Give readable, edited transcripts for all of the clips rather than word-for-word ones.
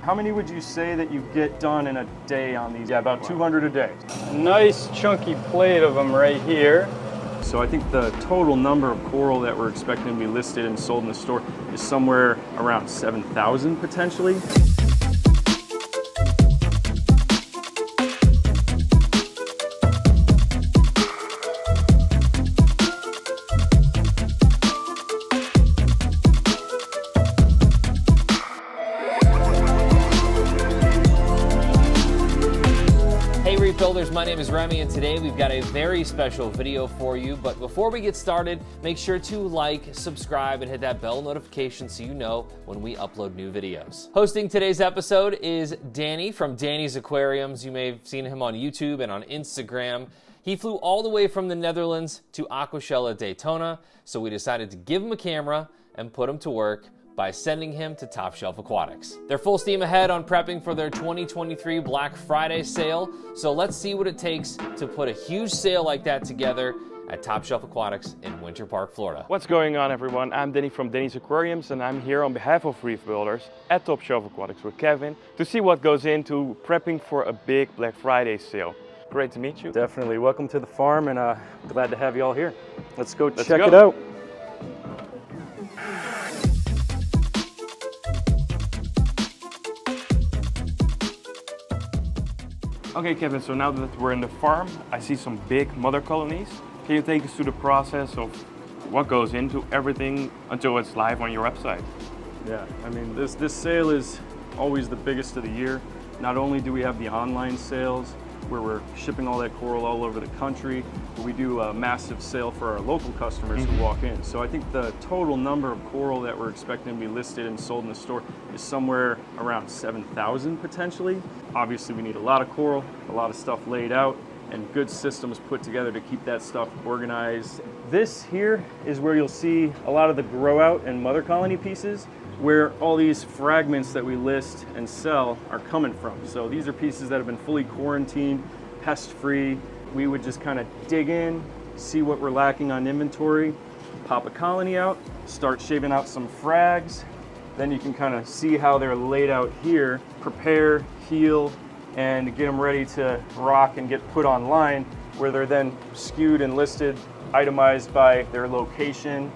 How many would you say that you get done in a day on these? Yeah, about 200 a day. Nice chunky plate of them right here. So I think the total number of coral that we're expecting to be listed and sold in the store is somewhere around 7,000 potentially. Reef Builders, my name is Remy, and today we've got a very special video for you. But before we get started, make sure to like, subscribe, and hit that bell notification so you know when we upload new videos. Hosting today's episode is Danny from Danny's Aquariums. You may have seen him on YouTube and on Instagram. He flew all the way from the Netherlands to Aquashella Daytona, so we decided to give him a camera and put him to work by sending him to Shelf Aquatics. They're full steam ahead on prepping for their 2023 Black Friday sale, so let's see what it takes to put a huge sale like that together at Shelf Aquatics in Winter Park, Florida. What's going on, everyone? I'm Danny from Danny's Aquariums, and I'm here on behalf of Reef Builders at Shelf Aquatics with Kevin to see what goes into prepping for a big Black Friday sale. Great to meet you. Definitely. Welcome to the farm, and glad to have you all here. Let's go check it out. Okay, Kevin, so now that we're in the farm, I see some big mother colonies. Can you take us through the process of what goes into everything until it's live on your website? Yeah, I mean, this sale is always the biggest of the year. Not only do we have the online sales where we're shipping all that coral all over the country, but we do a massive sale for our local customers who walk in. So I think the total number of coral that we're expecting to be listed and sold in the store is somewhere around 7,000 potentially. Obviously we need a lot of coral, a lot of stuff laid out, and good systems put together to keep that stuff organized. This here is where you'll see a lot of the grow out and mother colony pieces, where all these fragments that we list and sell are coming from. So these are pieces that have been fully quarantined, pest-free. We would just kind of dig in, see what we're lacking on inventory, pop a colony out, start shaving out some frags. Then you can kind of see how they're laid out here, prepare, heal, and get them ready to rock and get put online, where they're then skewed and listed, itemized by their location,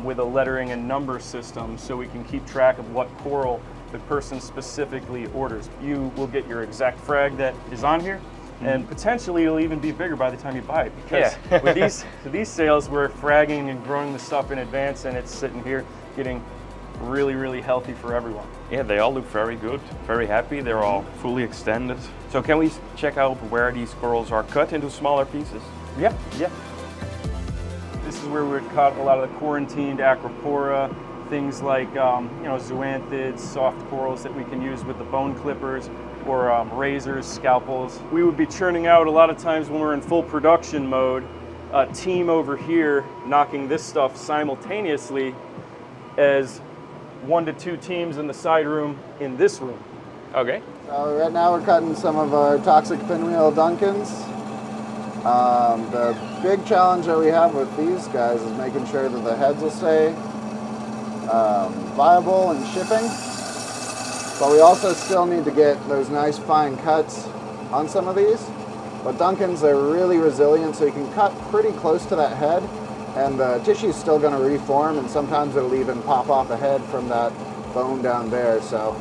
with a lettering and number system, so we can keep track of what coral the person specifically orders. You will get your exact frag that is on here, and potentially it'll even be bigger by the time you buy it, because with these sales we're fragging and growing the stuff in advance, and it's sitting here getting really, really healthy for everyone. Yeah, they all look very good, very happy. They're all fully extended. So can we check out where these corals are cut into smaller pieces? Yeah. This is where we would cut a lot of the quarantined acropora, things like zoanthids, soft corals that we can use with the bone clippers, or razors, scalpels. We would be churning out a lot of times when we're in full production mode, a team over here knocking this stuff simultaneously as 1 to 2 teams in the side room in this room. Okay. So right now we're cutting some of our toxic pinwheel Duncans. The big challenge that we have with these guys is making sure that the heads will stay viable and shipping. But we also still need to get those nice fine cuts on some of these. But Duncans are really resilient, so you can cut pretty close to that head, and the tissue's still going to reform, and sometimes it'll even pop off a head from that bone down there. So.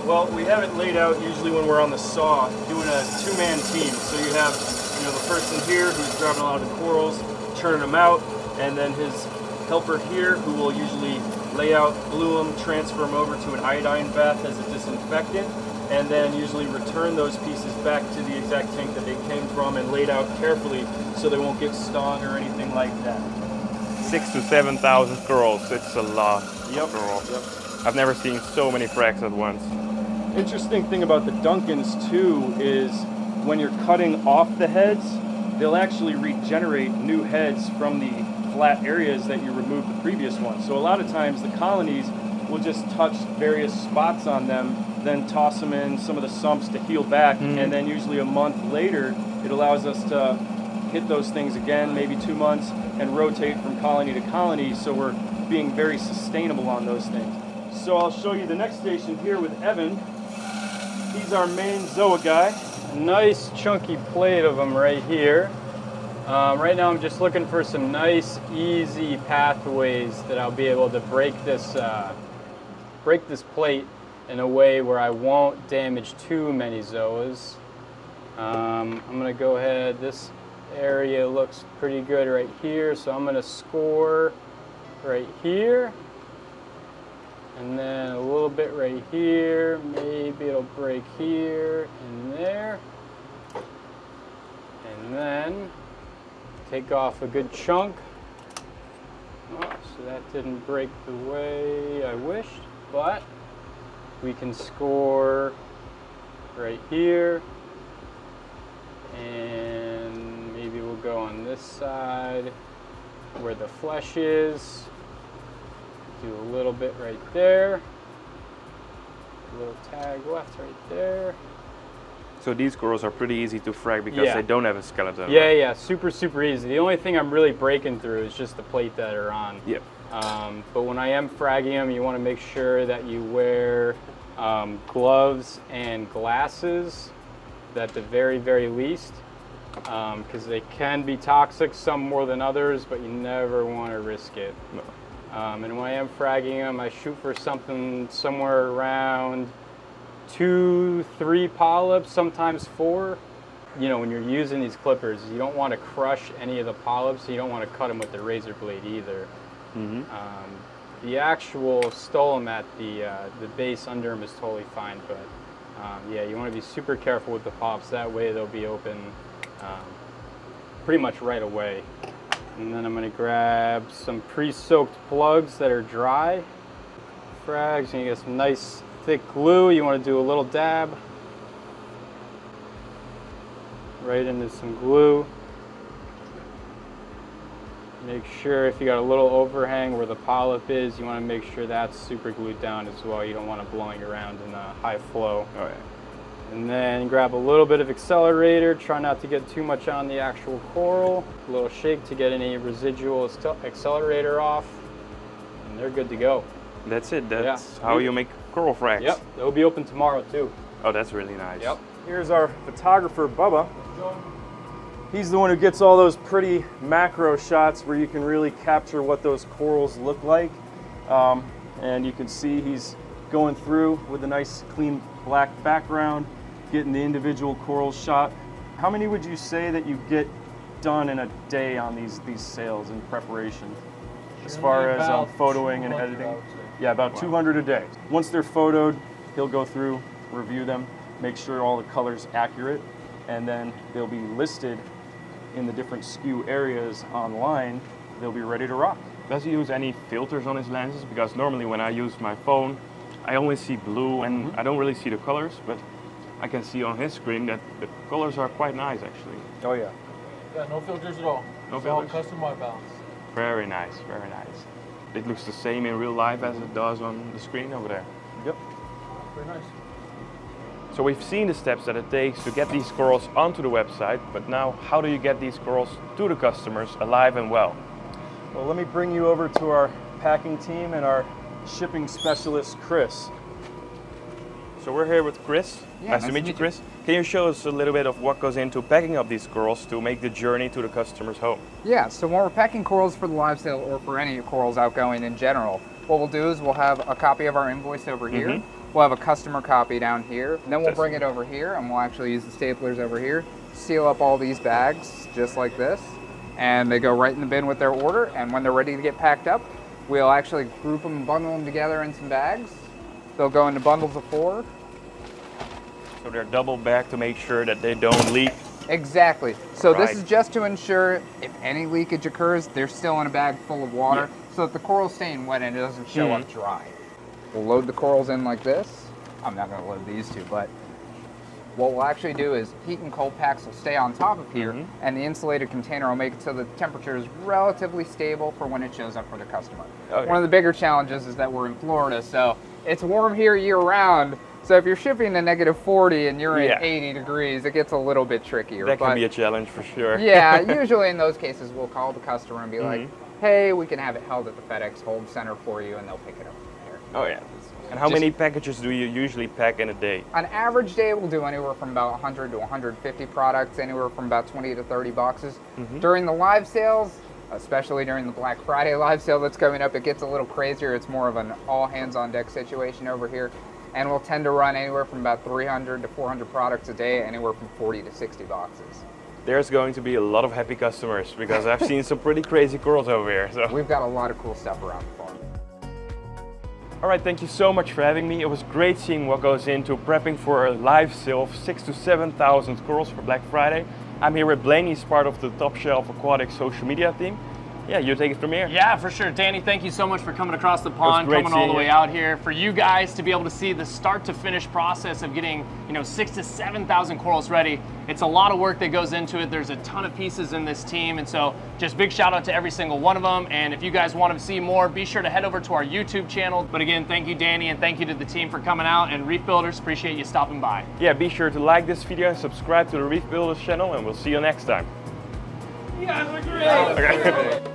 Well, we have it laid out usually when we're on the saw doing a 2-man team. So you have the person here who's grabbing a lot of the corals, churning them out, and then his helper here who will usually lay out, glue them, transfer them over to an iodine bath as a disinfectant, and then usually return those pieces back to the exact tank that they came from and laid out carefully so they won't get stung or anything like that. 6,000 to 7,000 corals, it's a lot of corals. Yep. I've never seen so many frags at once. Interesting thing about the Duncans too is when you're cutting off the heads, they'll actually regenerate new heads from the flat areas that you removed the previous ones. So a lot of times the colonies will just touch various spots on them, then toss them in some of the sumps to heal back, and then usually a month later it allows us to hit those things again, maybe 2 months, and rotate from colony to colony, so we're being very sustainable on those things. So I'll show you the next station here with Evan he's our main zoa guy. A nice chunky plate of them right here. Right now I'm just looking for some nice easy pathways that I'll be able to break this plate in a way where I won't damage too many zoas. I'm gonna go ahead, this area looks pretty good right here, so I'm gonna score right here. And then a little bit right here, maybe it'll break here and there. And then take off a good chunk. Oh, so that didn't break the way I wished, but we can score right here. And maybe we'll go on this side where the flesh is. Do a little bit right there. A little tag left right there. So these corals are pretty easy to frag because they don't have a skeleton. Yeah, yeah, super easy. The only thing I'm really breaking through is just the plate that are on. Yep. But when I am fragging them, you want to make sure that you wear gloves and glasses at the very least, because they can be toxic, some more than others, but you never want to risk it. No. And when I am fragging them, I shoot for something somewhere around 2-3 polyps, sometimes 4. You know, when you're using these clippers, you don't want to crush any of the polyps, so you don't want to cut them with the razor blade either. Mm-hmm. The actual stolon at the base under them is totally fine, but yeah, you want to be super careful with the polyps. That way they'll be open pretty much right away. And then I'm going to grab some pre-soaked plugs that are dry. Frags, and you get some nice thick glue. You want to do a little dab right into some glue. Make sure if you got a little overhang where the polyp is, you want to make sure that's super glued down as well. You don't want it blowing around in a high flow. Oh, yeah. And then grab a little bit of accelerator. Try not to get too much on the actual coral. A little shake to get any residual accelerator off. And they're good to go. That's it. That's how you make coral frags. Yep. They'll be open tomorrow too. Oh, that's really nice. Yep. Here's our photographer, Bubba. He's the one who gets all those pretty macro shots where you can really capture what those corals look like. And you can see he's going through with a nice clean black background, getting the individual corals shot. How many would you say that you get done in a day on these sails in preparation? As far as photoing and editing? Yeah, about 200 a day. Once they're photoed, he'll go through, review them, make sure all the color's accurate, and then they'll be listed in the different SKU areas online. They'll be ready to rock. Does he use any filters on his lenses? Because normally when I use my phone, I only see blue and I don't really see the colors, but I can see on his screen that the colors are quite nice actually. Oh yeah. Yeah, no filters at all. No it's filters? all custom white balance. Very nice, very nice. It looks the same in real life as it does on the screen over there. Yep. Very nice. So we've seen the steps that it takes to get these corals onto the website, but now how do you get these corals to the customers alive and well? Well, let me bring you over to our packing team and our shipping specialist, Chris. So we're here with Chris. Yeah, nice to meet you, Chris. Can you show us a little bit of what goes into packing up these corals to make the journey to the customer's home? Yeah, so when we're packing corals for the live sale or for any corals outgoing in general, what we'll do is we'll have a copy of our invoice over here. We'll have a customer copy down here. And then we'll bring it over here and we'll actually use the staplers over here, seal up all these bags just like this. And they go right in the bin with their order. And when they're ready to get packed up, we'll actually group them and bundle them together in some bags. They'll go into bundles of 4. So they're double bagged to make sure that they don't leak. Exactly. So Right. this is just to ensure if any leakage occurs, they're still in a bag full of water, so that the coral's staying wet and it doesn't show up dry. We'll load the corals in like this. I'm not going to load these two, but what we'll actually do is heat and cold packs will stay on top of here, and the insulated container will make it so the temperature is relatively stable for when it shows up for the customer. Okay. One of the bigger challenges is that we're in Florida, so it's warm here year-round. So if you're shipping to -40 and you're in 80 degrees, it gets a little bit trickier. That can be a challenge for sure. Yeah, usually in those cases, we'll call the customer and be like, hey, we can have it held at the FedEx hold center for you, and they'll pick it up from there. Oh yeah, And how many packages do you usually pack in a day? On average day, we'll do anywhere from about 100 to 150 products, anywhere from about 20 to 30 boxes. During the live sales, especially during the Black Friday live sale that's coming up, it gets a little crazier. It's more of an all hands on deck situation over here. And we'll tend to run anywhere from about 300 to 400 products a day, anywhere from 40 to 60 boxes. There's going to be a lot of happy customers because I've seen some pretty crazy corals over here. So. We've got a lot of cool stuff around the farm. All right, thank you so much for having me. It was great seeing what goes into prepping for a live sale of 6,000 to 7,000 corals for Black Friday. I'm here with Blaine. He's part of the Top Shelf Aquatics social media team. Yeah, you take it from here. Yeah, for sure. Danny, thank you so much for coming across the pond, coming all the way out here. For you guys to be able to see the start to finish process of getting, 6,000 to 7,000 corals ready. It's a lot of work that goes into it. There's a ton of pieces in this team. And so just big shout out to every single one of them. And if you guys want to see more, be sure to head over to our YouTube channel. But again, thank you, Danny, and thank you to the team for coming out. And Reef Builders, appreciate you stopping by. Yeah, be sure to like this video and subscribe to the Reef Builders channel, and we'll see you next time. You guys are great. Okay.